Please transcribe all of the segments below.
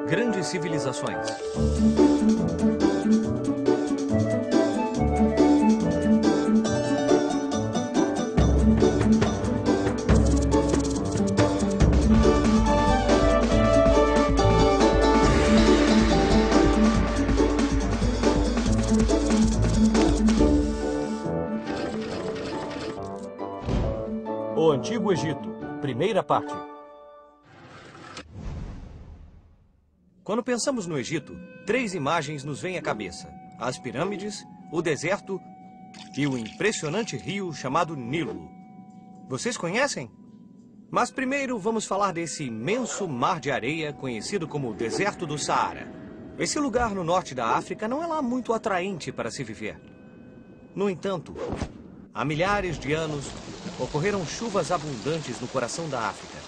Grandes civilizações. O Antigo Egito, primeira parte. Quando pensamos no Egito, 3 imagens nos vêm à cabeça: as pirâmides, o deserto e o impressionante rio chamado Nilo. Vocês conhecem? Mas primeiro vamos falar desse imenso mar de areia conhecido como o Deserto do Saara. Esse lugar no norte da África não é lá muito atraente para se viver. No entanto, há milhares de anos, ocorreram chuvas abundantes no coração da África.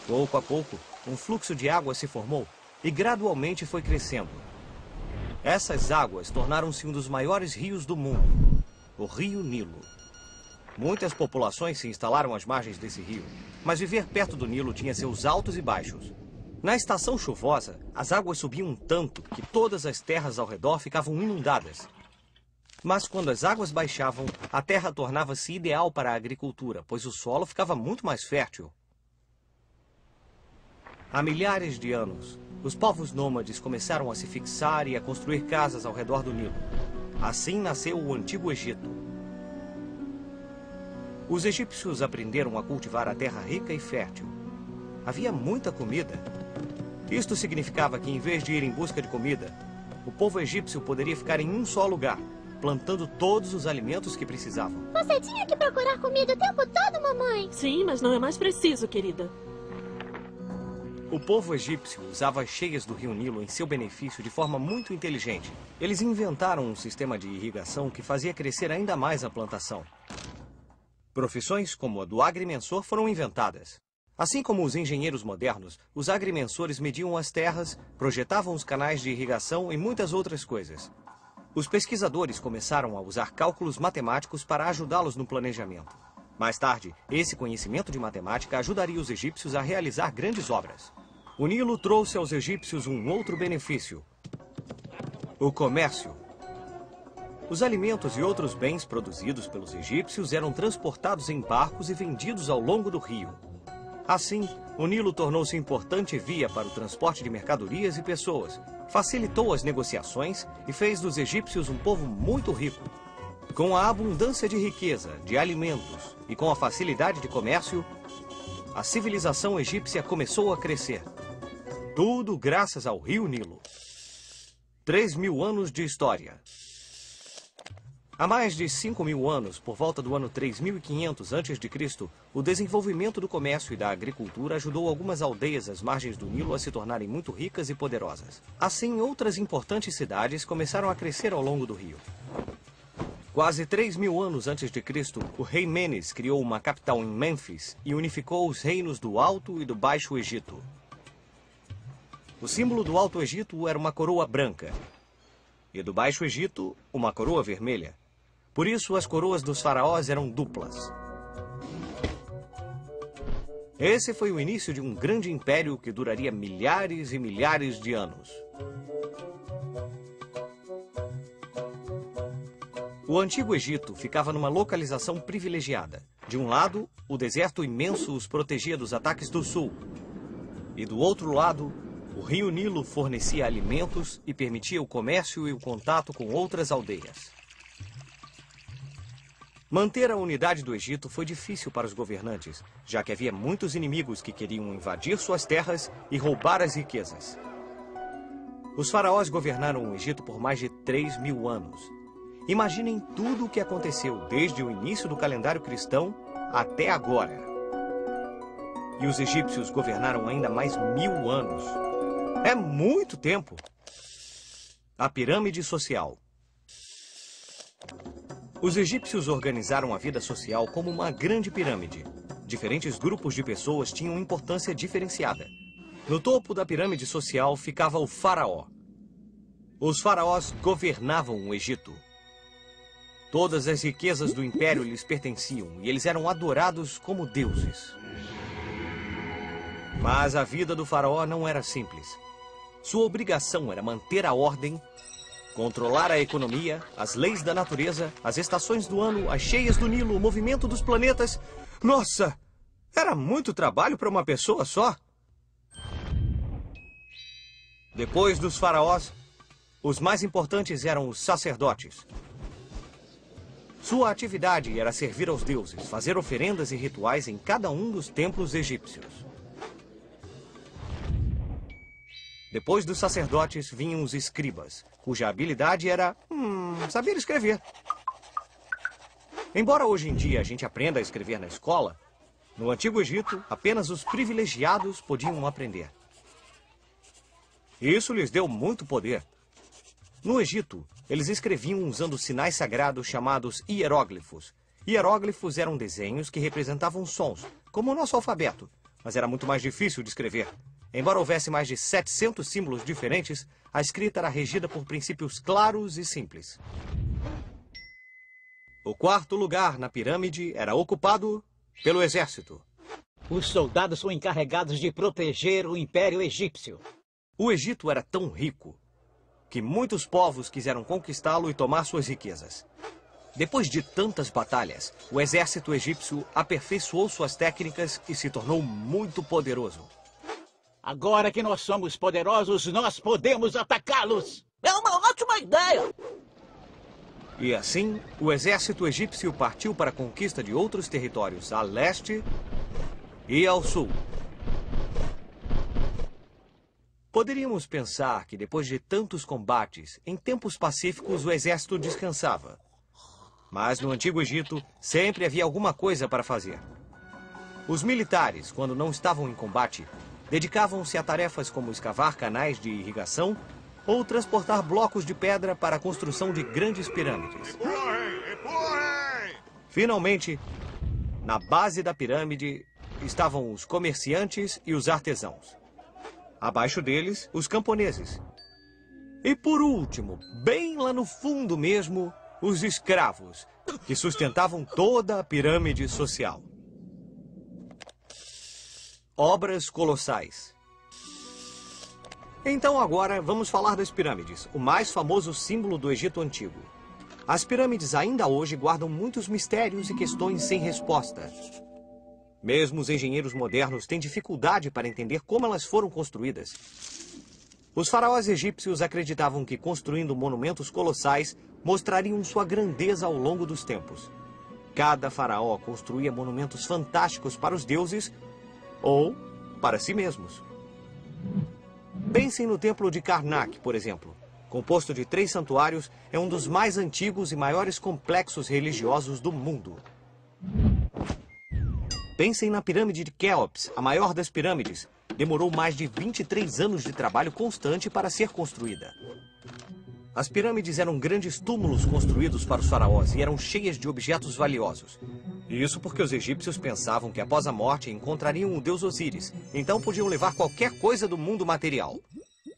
Pouco a pouco, um fluxo de água se formou e gradualmente foi crescendo. Essas águas tornaram-se um dos maiores rios do mundo, o Rio Nilo. Muitas populações se instalaram às margens desse rio, mas viver perto do Nilo tinha seus altos e baixos. Na estação chuvosa, as águas subiam tanto que todas as terras ao redor ficavam inundadas. Mas quando as águas baixavam, a terra tornava-se ideal para a agricultura, pois o solo ficava muito mais fértil. Há milhares de anos, os povos nômades começaram a se fixar e a construir casas ao redor do Nilo. Assim nasceu o Antigo Egito. Os egípcios aprenderam a cultivar a terra rica e fértil. Havia muita comida. Isto significava que, em vez de ir em busca de comida, o povo egípcio poderia ficar em um só lugar, plantando todos os alimentos que precisavam. Você tinha que procurar comida o tempo todo, mamãe. Sim, mas não é mais preciso, querida. O povo egípcio usava as cheias do rio Nilo em seu benefício de forma muito inteligente. Eles inventaram um sistema de irrigação que fazia crescer ainda mais a plantação. Profissões como a do agrimensor foram inventadas. Assim como os engenheiros modernos, os agrimensores mediam as terras, projetavam os canais de irrigação e muitas outras coisas. Os pesquisadores começaram a usar cálculos matemáticos para ajudá-los no planejamento. Mais tarde, esse conhecimento de matemática ajudaria os egípcios a realizar grandes obras. O Nilo trouxe aos egípcios um outro benefício: o comércio. Os alimentos e outros bens produzidos pelos egípcios eram transportados em barcos e vendidos ao longo do rio. Assim, o Nilo tornou-se importante via para o transporte de mercadorias e pessoas, facilitou as negociações e fez dos egípcios um povo muito rico. Com a abundância de riqueza, de alimentos e com a facilidade de comércio, a civilização egípcia começou a crescer. Tudo graças ao rio Nilo. 3.000 anos de história. Há mais de 5.000 anos, por volta do ano 3.500 a.C., o desenvolvimento do comércio e da agricultura ajudou algumas aldeias às margens do Nilo a se tornarem muito ricas e poderosas. Assim, outras importantes cidades começaram a crescer ao longo do rio. Quase 3.000 anos antes de Cristo, o rei Menes criou uma capital em Mênfis e unificou os reinos do Alto e do Baixo Egito. O símbolo do Alto Egito era uma coroa branca e do Baixo Egito, uma coroa vermelha. Por isso, as coroas dos faraós eram duplas. Esse foi o início de um grande império que duraria milhares e milhares de anos. O Antigo Egito ficava numa localização privilegiada. De um lado, o deserto imenso os protegia dos ataques do sul. E do outro lado, o rio Nilo fornecia alimentos e permitia o comércio e o contato com outras aldeias. Manter a unidade do Egito foi difícil para os governantes, já que havia muitos inimigos que queriam invadir suas terras e roubar as riquezas. Os faraós governaram o Egito por mais de 3.000 anos. Imaginem tudo o que aconteceu desde o início do calendário cristão até agora. E os egípcios governaram ainda mais 1.000 anos. É muito tempo! A pirâmide social. Os egípcios organizaram a vida social como uma grande pirâmide. Diferentes grupos de pessoas tinham importância diferenciada. No topo da pirâmide social ficava o faraó. Os faraós governavam o Egito. Todas as riquezas do Império lhes pertenciam e eles eram adorados como deuses. Mas a vida do faraó não era simples. Sua obrigação era manter a ordem, controlar a economia, as leis da natureza, as estações do ano, as cheias do Nilo, o movimento dos planetas. Nossa! Era muito trabalho para uma pessoa só. Depois dos faraós, os mais importantes eram os sacerdotes. Sua atividade era servir aos deuses, fazer oferendas e rituais em cada um dos templos egípcios. Depois dos sacerdotes vinham os escribas, cuja habilidade era saber escrever. Embora hoje em dia a gente aprenda a escrever na escola, no Antigo Egito apenas os privilegiados podiam aprender. Isso lhes deu muito poder. No Egito, eles escreviam usando sinais sagrados chamados hieróglifos. Hieróglifos eram desenhos que representavam sons, como o nosso alfabeto, mas era muito mais difícil de escrever. Embora houvesse mais de 700 símbolos diferentes, a escrita era regida por princípios claros e simples. O quarto lugar na pirâmide era ocupado pelo exército. Os soldados são encarregados de proteger o Império Egípcio. O Egito era tão rico que muitos povos quiseram conquistá-lo e tomar suas riquezas. Depois de tantas batalhas, o exército egípcio aperfeiçoou suas técnicas e se tornou muito poderoso. Agora que nós somos poderosos, nós podemos atacá-los! É uma ótima ideia! E assim, o exército egípcio partiu para a conquista de outros territórios a leste e ao sul. Poderíamos pensar que depois de tantos combates, em tempos pacíficos o exército descansava. Mas no Antigo Egito, sempre havia alguma coisa para fazer. Os militares, quando não estavam em combate, dedicavam-se a tarefas como escavar canais de irrigação ou transportar blocos de pedra para a construção de grandes pirâmides. Empurrem! Empurrem! Finalmente, na base da pirâmide estavam os comerciantes e os artesãos. Abaixo deles, os camponeses. E por último, bem lá no fundo mesmo, os escravos, que sustentavam toda a pirâmide social. Obras colossais. Então agora vamos falar das pirâmides, o mais famoso símbolo do Egito Antigo. As pirâmides ainda hoje guardam muitos mistérios e questões sem resposta. Mesmo os engenheiros modernos têm dificuldade para entender como elas foram construídas. Os faraós egípcios acreditavam que construindo monumentos colossais mostrariam sua grandeza ao longo dos tempos. Cada faraó construía monumentos fantásticos para os deuses ou para si mesmos. Pensem no templo de Karnak, por exemplo. Composto de 3 santuários, é um dos mais antigos e maiores complexos religiosos do mundo. Pensem na pirâmide de Quéops, a maior das pirâmides. Demorou mais de 23 anos de trabalho constante para ser construída. As pirâmides eram grandes túmulos construídos para os faraós e eram cheias de objetos valiosos. Isso porque os egípcios pensavam que após a morte encontrariam o deus Osíris, então podiam levar qualquer coisa do mundo material.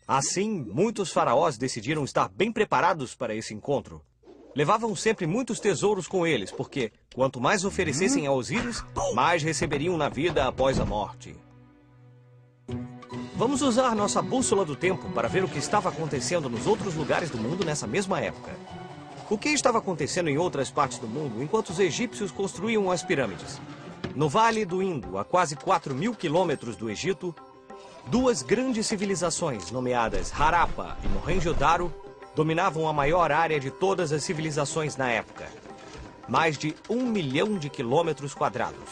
Assim, muitos faraós decidiram estar bem preparados para esse encontro. Levavam sempre muitos tesouros com eles, porque quanto mais oferecessem a Osíris, mais receberiam na vida após a morte. Vamos usar nossa bússola do tempo para ver o que estava acontecendo nos outros lugares do mundo nessa mesma época. O que estava acontecendo em outras partes do mundo enquanto os egípcios construíam as pirâmides? No Vale do Indo, a quase 4.000 quilômetros do Egito, 2 grandes civilizações, nomeadas Harappa e Mohenjo-Daro, dominavam a maior área de todas as civilizações na época. Mais de 1 milhão de quilômetros quadrados.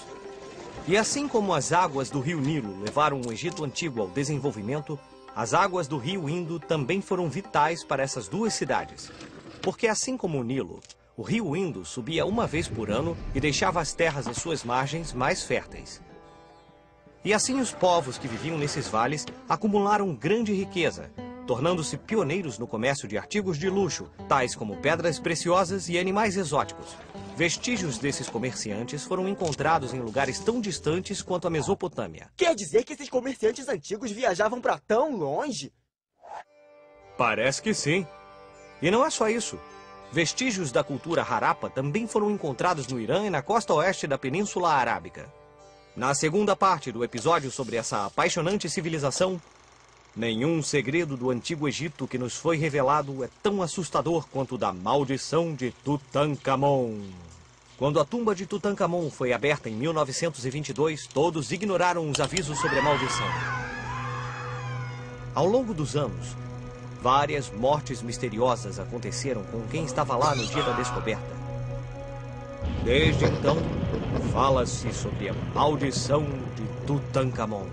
E assim como as águas do rio Nilo levaram o Egito Antigo ao desenvolvimento, as águas do rio Indo também foram vitais para essas 2 cidades. Porque assim como o Nilo, o rio Indo subia uma vez por ano e deixava as terras às suas margens mais férteis. E assim os povos que viviam nesses vales acumularam grande riqueza, tornando-se pioneiros no comércio de artigos de luxo, tais como pedras preciosas e animais exóticos. Vestígios desses comerciantes foram encontrados em lugares tão distantes quanto a Mesopotâmia. Quer dizer que esses comerciantes antigos viajavam para tão longe? Parece que sim. E não é só isso. Vestígios da cultura Harappa também foram encontrados no Irã e na costa oeste da Península Arábica. Na segunda parte do episódio sobre essa apaixonante civilização, nenhum segredo do Antigo Egito que nos foi revelado é tão assustador quanto o da maldição de Tutankhamon. Quando a tumba de Tutankhamon foi aberta em 1922, todos ignoraram os avisos sobre a maldição. Ao longo dos anos, várias mortes misteriosas aconteceram com quem estava lá no dia da descoberta. Desde então, fala-se sobre a maldição de Tutankhamon.